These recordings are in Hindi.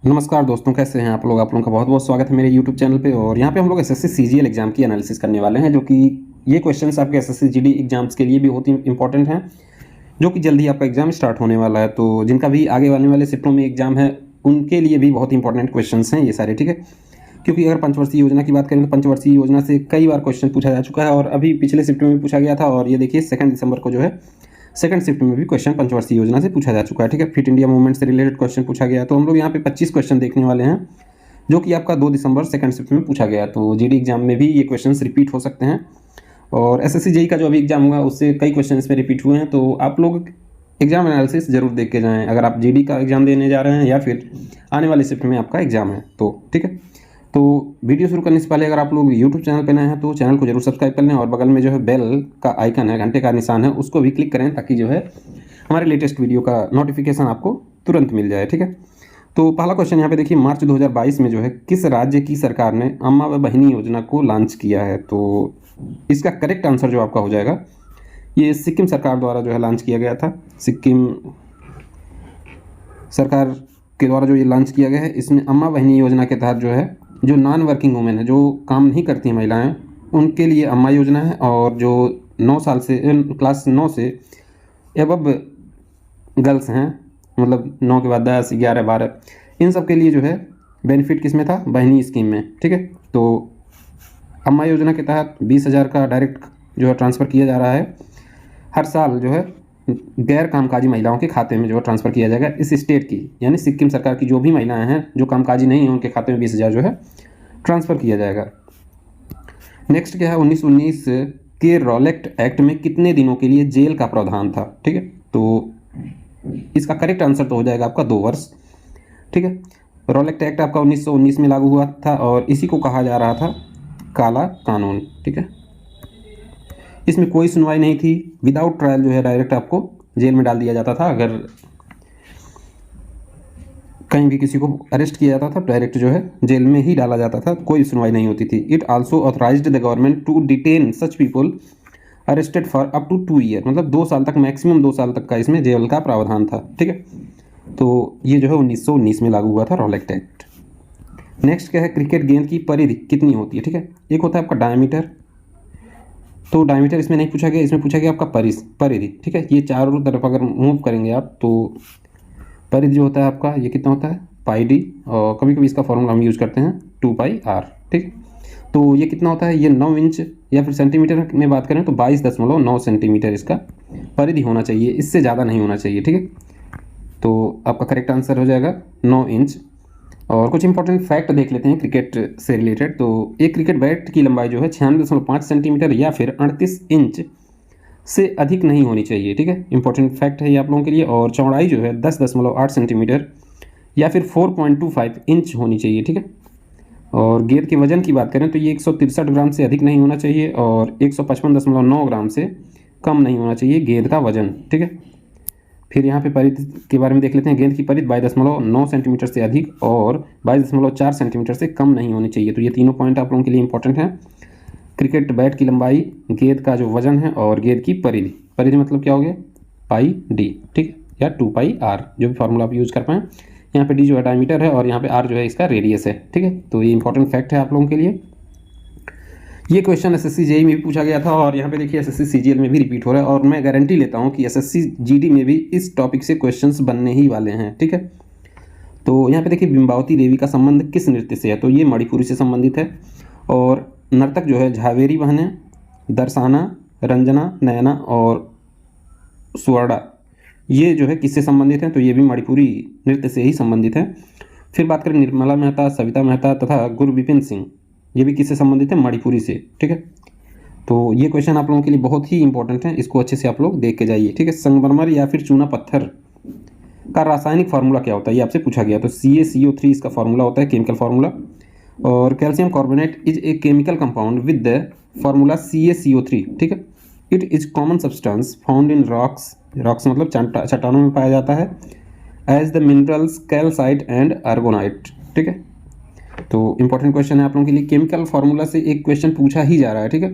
नमस्कार दोस्तों, कैसे हैं आप लोग। आप लोगों का बहुत बहुत स्वागत है मेरे यूट्यूब चैनल पे। और यहाँ पे हम लोग एसएससी सीजीएल एग्जाम की एनालिसिस करने वाले हैं, जो कि ये क्वेश्चंस आपके एसएससी जीडी एग्जाम्स के लिए भी बहुत ही इंपॉर्टेंट हैं, जो कि जल्दी आपका एग्जाम स्टार्ट होने वाला है। तो जिनका भी आगे आने वाले शिफ्टों में एग्जाम है उनके लिए भी बहुत इंपॉर्टेंट क्वेश्चन हैं ये सारे, ठीक है। क्योंकि अगर पंचवर्षीय योजना की बात करें तो पंचवर्षीय योजना से कई बार क्वेश्चन पूछा जा चुका है, और अभी पिछले शिफ्ट में भी पूछा गया था। और ये देखिए 2 दिसंबर को जो है सेकंड शिफ्ट में भी क्वेश्चन पंचवर्षीय योजना से पूछा जा चुका है, ठीक है। फिट इंडिया मूवमेंट से रिलेटेड क्वेश्चन पूछा गया। तो हम लोग यहाँ पे 25 क्वेश्चन देखने वाले हैं, जो कि आपका 2 दिसंबर सेकंड शिफ्ट में पूछा गया। तो जीडी एग्जाम में भी ये क्वेश्चंस रिपीट हो सकते हैं, और एसएससी जेई का जो अभी एग्जाम हुआ उससे कई क्वेश्चन इसमें रिपीट हुए हैं। तो आप लोग एग्जाम एनालिसिस जरूर देख के जाएँ, अगर आप जीडी का एग्जाम देने जा रहे हैं या फिर आने वाले शिफ्ट में आपका एग्जाम है तो, ठीक है। तो वीडियो शुरू करने से पहले अगर आप लोग यूट्यूब चैनल पर नए हैं तो चैनल को जरूर सब्सक्राइब कर लें, और बगल में जो है बेल का आइकन है, घंटे का निशान है, उसको भी क्लिक करें ताकि जो है हमारे लेटेस्ट वीडियो का नोटिफिकेशन आपको तुरंत मिल जाए, ठीक है। तो पहला क्वेश्चन यहाँ पे देखिए, मार्च 2022 में जो है किस राज्य की सरकार ने अम्मा व बहिनी योजना को लॉन्च किया है। तो इसका करेक्ट आंसर जो आपका हो जाएगा, ये सिक्किम सरकार द्वारा जो है लॉन्च किया गया था। सिक्किम सरकार के द्वारा जो ये लॉन्च किया गया है, इसमें अम्मा बहिनी योजना के तहत जो है जो नॉन वर्किंग वुमेन है, जो काम नहीं करती हैं महिलाएं, उनके लिए अम्मा योजना है। और जो 9 साल से क्लास 9 से एबव गर्ल्स हैं, मतलब 9 के बाद 10, 11, 12, इन सब के लिए जो है बेनिफिट किस में था, बहिनी स्कीम में, ठीक है। तो अम्मा योजना के तहत 20,000 का डायरेक्ट जो है ट्रांसफ़र किया जा रहा है हर साल, जो है गैर कामकाजी महिलाओं के खाते में जो है ट्रांसफ़र किया जाएगा इस स्टेट की, यानी सिक्किम सरकार की जो भी महिलाएं हैं जो कामकाजी नहीं हैं उनके खाते में 20,000 जो है ट्रांसफ़र किया जाएगा। नेक्स्ट क्या है, 1919 के रॉलेट एक्ट में कितने दिनों के लिए जेल का प्रावधान था, ठीक है। तो इसका करेक्ट आंसर तो हो जाएगा आपका 2 वर्ष, ठीक है। रॉलेट एक्ट आपका 1919 में लागू हुआ था, और इसी को कहा जा रहा था काला कानून, ठीक है। इसमें कोई सुनवाई नहीं थी, विदाउट ट्रायल जो है डायरेक्ट आपको जेल में डाल दिया जाता था। अगर कहीं भी किसी को अरेस्ट किया जाता था डायरेक्ट जो है जेल में ही डाला जाता था, कोई सुनवाई नहीं होती थी। It also authorised the government to detain such people arrested for up to 2 year, मतलब 2 साल तक, मैक्सिमम 2 साल तक का इसमें जेल का प्रावधान था, ठीक है। तो ये जो है 1919 में लागू हुआ था रॉलेट एक्ट। नेक्स्ट क्या है, क्रिकेट गेंद की परिधि कितनी होती है, ठीक है। एक होता है आपका डायमीटर, तो डायमीटर इसमें नहीं पूछा गया, इसमें पूछा गया आपका परिधि, ठीक है। ये चारों तरफ अगर मूव करेंगे आप तो परिधि जो होता है आपका ये कितना होता है, पाई डी, और कभी कभी इसका फॉर्मूला हम यूज़ करते हैं 2πr, ठीक। तो ये कितना होता है, ये 9 इंच, या फिर सेंटीमीटर में बात करें तो 22.9 सेंटीमीटर इसका परिधि होना चाहिए, इससे ज़्यादा नहीं होना चाहिए, ठीक है। तो आपका करेक्ट आंसर हो जाएगा 9 इंच। और कुछ इंपॉर्टेंट फैक्ट देख लेते हैं क्रिकेट से रिलेटेड। तो एक क्रिकेट बैट की लंबाई जो है 96.5 सेंटीमीटर या फिर 38 इंच से अधिक नहीं होनी चाहिए, ठीक है। इंपॉर्टेंट फैक्ट है ये आप लोगों के लिए। और चौड़ाई जो है 10.8 सेंटीमीटर या फिर 4.25 इंच होनी चाहिए, ठीक है। और गेंद के वजन की बात करें तो ये 163 ग्राम से अधिक नहीं होना चाहिए, और 155.9 ग्राम से कम नहीं होना चाहिए गेंद का वजन, ठीक है। फिर यहाँ पे परिधि के बारे में देख लेते हैं। गेंद की परिधि 22.9 सेंटीमीटर से अधिक और 22.4 सेंटीमीटर से कम नहीं होनी चाहिए। तो ये तीनों पॉइंट आप लोगों के लिए इंपॉर्टेंट हैं। क्रिकेट बैट की लंबाई, गेंद का जो वजन है, और गेंद की परिधि। परिधि मतलब क्या हो गया, पाई डी, ठीक है, या 2πr, जो भी फार्मूला आप यूज़ कर पाएँ। यहाँ पे डी जो है डायमीटर है, और यहाँ पे आर जो है इसका रेडियस है, ठीक है। तो ये इंपॉर्टेंट फैक्ट है आप लोगों के लिए। ये क्वेश्चन एसएससी जेई में भी पूछा गया था, और यहाँ पे देखिए एसएससी सीजीएल में भी रिपीट हो रहा है, और मैं गारंटी लेता हूँ कि एसएससी जीडी में भी इस टॉपिक से क्वेश्चंस बनने ही वाले हैं, ठीक है। तो यहाँ पे देखिए बिंबावती देवी का संबंध किस नृत्य से है, तो ये मणिपुरी से संबंधित है। और नर्तक जो है झावेरी बहनें, दर्शाना, रंजना, नयना और सुवर्णा, ये जो है किससे संबंधित हैं, तो ये भी मणिपुरी नृत्य से ही संबंधित है। फिर बात करें निर्मला मेहता, सविता मेहता तथा गुरु विपिन सिंह, ये भी किससे संबंधित है, मणिपुरी से, ठीक है। तो ये क्वेश्चन आप लोगों के लिए बहुत ही इंपॉर्टेंट है, इसको अच्छे से आप लोग देख के जाइए, ठीक है। संगमरमर या फिर चूना पत्थर का रासायनिक फार्मूला क्या होता है, ये आपसे पूछा गया। तो CaCO3 इसका फार्मूला होता है, केमिकल फार्मूला। और calcium carbonate is a chemical compound with the formula CaCO3, ठीक है। It is common substance found in rocks, rocks मतलब चट्टानों में पाया जाता है, as the minerals calcite and aragonite, ठीक है। तो इंपॉर्टेंट क्वेश्चन है आप लोगों के लिए। केमिकल फार्मूला से एक क्वेश्चन पूछा ही जा रहा है, ठीक है।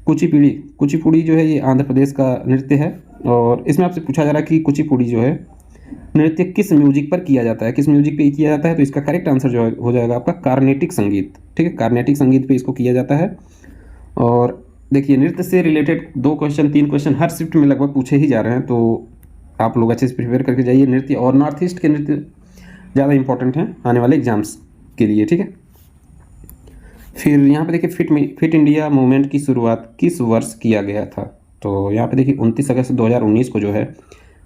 कुचिपुड़ी जो है ये आंध्र प्रदेश का नृत्य है, और इसमें आपसे पूछा जा रहा है कि कुचिपुड़ी जो है नृत्य किस म्यूजिक पर किया जाता है, किस म्यूजिक पे किया जाता है, तो इसका करेक्ट आंसर जो हो जाएगा आपका कार्नेटिक संगीत। ठीक है, कार्नेटिक संगीत पे इसको किया जाता है। और देखिए नृत्य से रिलेटेड 2 क्वेश्चन 3 क्वेश्चन हर शिफ्ट में लगभग पूछे ही जा रहे हैं, तो आप लोग अच्छे से प्रिपेयर करके जाइए। नृत्य और नॉर्थ ईस्ट के नृत्य ज़्यादा इंपॉर्टेंट हैं आने वाले एग्जाम्स के लिए। ठीक है, फिर यहाँ पे देखिए फिट इंडिया मूवमेंट की शुरुआत किस वर्ष किया गया था। तो यहाँ पे देखिए 29 अगस्त 2019 को जो है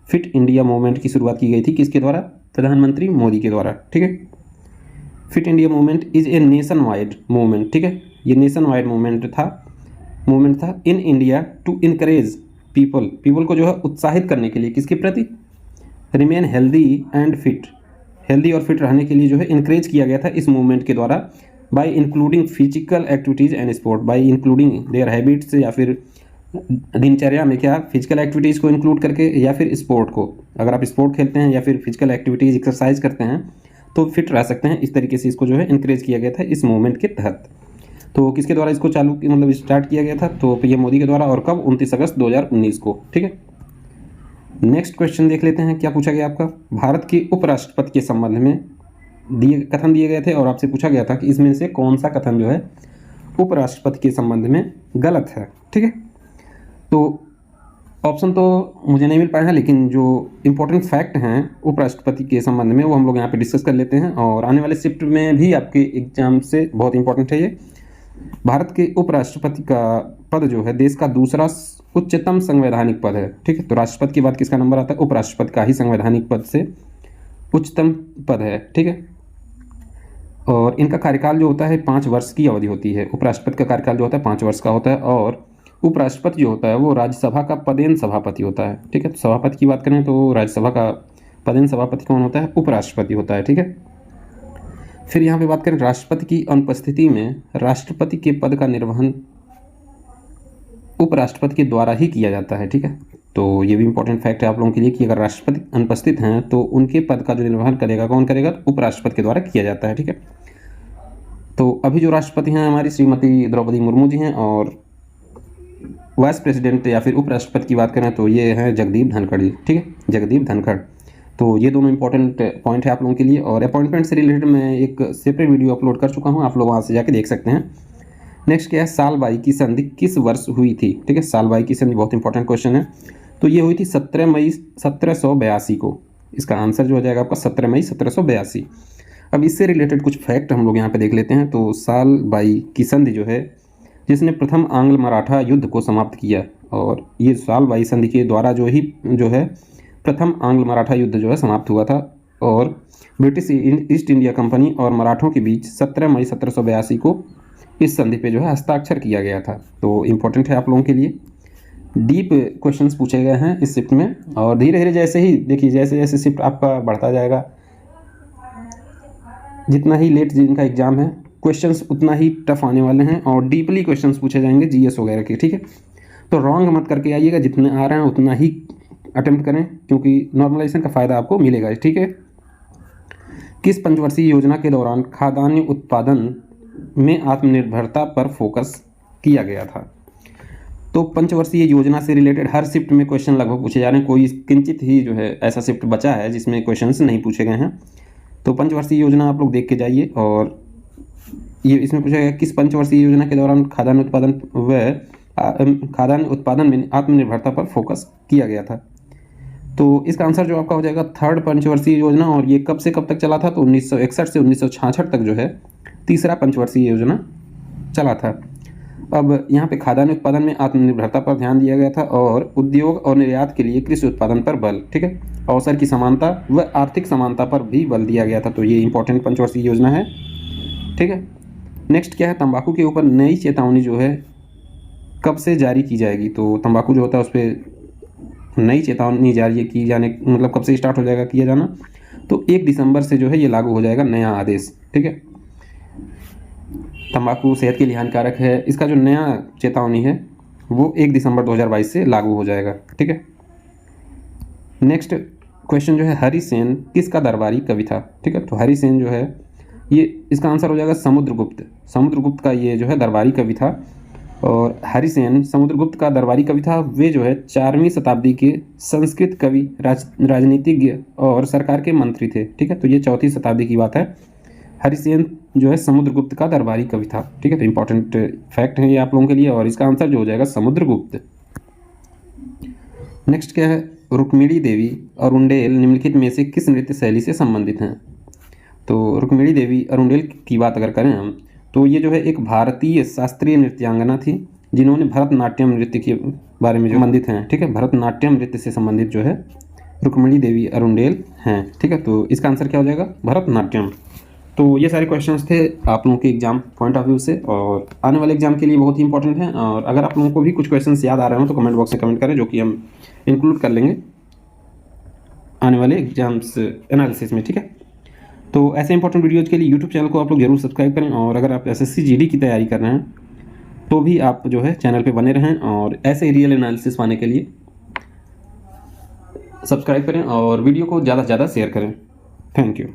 फिट इंडिया मूवमेंट की शुरुआत की गई थी, किसके द्वारा, प्रधानमंत्री मोदी के द्वारा। ठीक है, fit India movement is a nation wide movement. ठीक है, ये नेशन वाइड मूवमेंट था in India to encourage people को जो है उत्साहित करने के लिए, किसके प्रति, remain healthy and fit, healthy और फिट रहने के लिए जो है इनकरेज किया गया था इस मूवमेंट के द्वारा, bye including physical activities and sport, bye including their habits, या फिर दिनचर्या में क्या फिजिकल एक्टिविटीज़ को इंक्लूड करके, या फिर स्पोर्ट को, अगर आप स्पोर्ट खेलते हैं या फिर फिजिकल एक्टिविटीज़ एक्सरसाइज करते हैं तो फिट रह सकते हैं। इस तरीके से इसको जो है इनकरेज किया गया था इस मूवमेंट के तहत। तो किसके द्वारा इसको मतलब स्टार्ट किया गया था, तो पीएम मोदी के द्वारा, और कब, 29 अगस्त 2019 को। ठीक है, नेक्स्ट क्वेश्चन देख लेते हैं क्या पूछा गया आपका। भारत के उपराष्ट्रपति के संबंध में कथन दिए गए थे और आपसे पूछा गया था कि इसमें से कौन सा कथन जो है उपराष्ट्रपति के संबंध में गलत है। ठीक है, तो ऑप्शन तो मुझे नहीं मिल पाए हैं, लेकिन जो इंपॉर्टेंट फैक्ट हैं उपराष्ट्रपति के संबंध में वो हम लोग यहाँ पे डिस्कस कर लेते हैं, और आने वाले शिफ्ट में भी आपके एग्जाम से बहुत इंपॉर्टेंट है ये। भारत के उपराष्ट्रपति का पद जो है देश का दूसरा उच्चतम संवैधानिक पद है। ठीक है, तो राष्ट्रपति के बाद किसका नंबर आता है, उपराष्ट्रपति का ही संवैधानिक पद से उच्चतम पद है। ठीक है, और इनका कार्यकाल जो होता है 5 वर्ष की अवधि होती है। उपराष्ट्रपति का कार्यकाल जो होता है 5 वर्ष का होता है, और उपराष्ट्रपति जो होता है वो राज्यसभा का पदेन सभापति होता है। ठीक है, तो सभापति की बात करें तो राज्यसभा का पदेन सभापति कौन होता है, उपराष्ट्रपति होता है। ठीक है, फिर यहाँ पे बात करें राष्ट्रपति की अनुपस्थिति में राष्ट्रपति के पद का निर्वहन उपराष्ट्रपति के द्वारा ही किया जाता है। ठीक है, तो ये भी इंपॉर्टेंट फैक्ट है आप लोगों के लिए कि अगर राष्ट्रपति अनुपस्थित हैं तो उनके पद का जो निर्वहन करेगा कौन करेगा, उपराष्ट्रपति के द्वारा किया जाता है। ठीक है, तो अभी जो राष्ट्रपति हैं हमारी श्रीमती द्रौपदी मुर्मू जी हैं, और वाइस प्रेसिडेंट या फिर उपराष्ट्रपति की बात करें तो ये हैं जगदीप धनखड़ जी। ठीक है, जगदीप धनखड़। तो ये दोनों इंपॉर्टेंट पॉइंट है आप लोगों के लिए, और अपॉइंटमेंट से रिलेटेड मैं एक सेपरेट वीडियो अपलोड कर चुका हूँ, आप लोग वहाँ से जाके देख सकते हैं। नेक्स्ट क्या है, साल बाई की संधि किस वर्ष हुई थी। ठीक है, साल बाई की संधि बहुत इंपॉर्टेंट क्वेश्चन है, तो ये हुई थी 17 मई 1782 को। इसका आंसर जो हो जाएगा आपका 17 मई 1782। अब इससे रिलेटेड कुछ फैक्ट हम लोग यहाँ पे देख लेते हैं। तो साल बाई की संधि जो है जिसने प्रथम आंग्ल मराठा युद्ध को समाप्त किया, और ये साल बाई संधि के द्वारा जो है प्रथम आंग्ल मराठा युद्ध जो है समाप्त हुआ था, और ब्रिटिश ईस्ट इंडिया कंपनी और मराठों के बीच 17 मई 1782 को इस संधि पे जो है हस्ताक्षर किया गया था। तो इम्पोर्टेंट है आप लोगों के लिए। डीप क्वेश्चंस पूछे गए हैं इस शिफ्ट में, और धीरे धीरे जैसे जैसे शिफ्ट आपका बढ़ता जाएगा, जितना ही लेट जिनका एग्जाम है क्वेश्चंस उतना ही टफ आने वाले हैं, और डीपली क्वेश्चंस पूछे जाएंगे जीएस वगैरह के। ठीक है, तो रॉन्ग मत करके आइएगा, जितने आ रहे हैं उतना ही अटेम्प्ट करें, क्योंकि नॉर्मलाइजेशन का फ़ायदा आपको मिलेगा। ठीक है, किस पंचवर्षीय योजना के दौरान खाद्यान्न उत्पादन में आत्मनिर्भरता पर फोकस किया गया था। तो पंचवर्षीय योजना से रिलेटेड हर शिफ्ट में क्वेश्चन लगभग पूछे जा रहे हैं, कोई किंचित ही जो है ऐसा शिफ्ट बचा है जिसमें क्वेश्चंस नहीं पूछे गए हैं। तो पंचवर्षीय योजना आप लोग देख के जाइए, और ये इसमें पूछा गया किस पंचवर्षीय योजना के दौरान खाद्यान्न उत्पादन में आत्मनिर्भरता पर फोकस किया गया था। तो इसका आंसर जो आपका हो जाएगा 3rd पंचवर्षीय योजना, और ये कब से कब तक चला था, तो 1961 से 1966 तक जो है 3रा पंचवर्षीय योजना चला था। अब यहाँ पे खाद्यान्न उत्पादन में आत्मनिर्भरता पर ध्यान दिया गया था, और उद्योग और निर्यात के लिए कृषि उत्पादन पर बल। ठीक है, अवसर की समानता व आर्थिक समानता पर भी बल दिया गया था। तो ये इंपॉर्टेंट पंचवर्षीय योजना है। ठीक है, नेक्स्ट क्या है, तंबाकू के ऊपर नई चेतावनी जो है कब से जारी की जाएगी। तो तंबाकू जो होता है उस पर नई चेतावनी जारी की जाने मतलब कब से स्टार्ट हो जाएगा किया जाना, तो 1 दिसंबर से जो है ये लागू हो जाएगा नया आदेश। ठीक है, तंबाकू सेहत के लिए हानिकारक है, इसका जो नया चेतावनी है वो 1 दिसंबर 2022 से लागू हो जाएगा। ठीक है, नेक्स्ट क्वेश्चन जो है, हरिसेन किसका दरबारी कवि था। ठीक है, तो हरिसेन जो है ये इसका आंसर हो जाएगा समुद्रगुप्त। समुद्रगुप्त का ये जो है दरबारी कवि था, और हरिसेन समुद्रगुप्त का दरबारी कवि था। वे जो है 4वीं शताब्दी के संस्कृत कवि, राजनीतिज्ञ और सरकार के मंत्री थे। ठीक है, तो ये 4वीं शताब्दी की बात है। हरिसेन जो है समुद्रगुप्त का दरबारी कवि था। ठीक है, तो इंपॉर्टेंट फैक्ट है ये आप लोगों के लिए, और इसका आंसर जो हो जाएगा समुद्रगुप्त। नेक्स्ट क्या है, रुक्मिणी देवी अरुंडेल निम्नलिखित में से किस नृत्य शैली से संबंधित हैं? तो रुक्मिणी देवी अरुंडेल की बात अगर करें हम, तो ये जो है एक भारतीय शास्त्रीय नृत्यांगना थी, जिन्होंने भरतनाट्यम नृत्य के बारे में जो संबंधित हैं। ठीक है, भरतनाट्यम नृत्य से संबंधित जो है रुक्मिणी देवी अरुंडेल हैं। ठीक है, तो इसका आंसर क्या हो जाएगा, भरतनाट्यम। तो ये सारे क्वेश्चंस थे आप लोगों के एग्जाम पॉइंट ऑफ व्यू से, और आने वाले एग्जाम के लिए बहुत ही इंपॉर्टेंट हैं। और अगर आप लोगों को भी कुछ क्वेश्चंस याद आ रहे हो तो कमेंट बॉक्स में कमेंट करें, जो कि हम इंक्लूड कर लेंगे आने वाले एग्जाम्स एनालिसिस में। ठीक है, तो ऐसे इंपॉर्टेंट वीडियोज़ के लिए यूट्यूब चैनल को आप लोग जरूर सब्सक्राइब करें, और अगर आप एसएससी जीडी की तैयारी कर रहे हैं तो भी आप जो है चैनल पे बने रहें, और ऐसे रियल एनालिसिस पाने के लिए सब्सक्राइब करें और वीडियो को ज़्यादा से ज़्यादा शेयर करें। Thank you.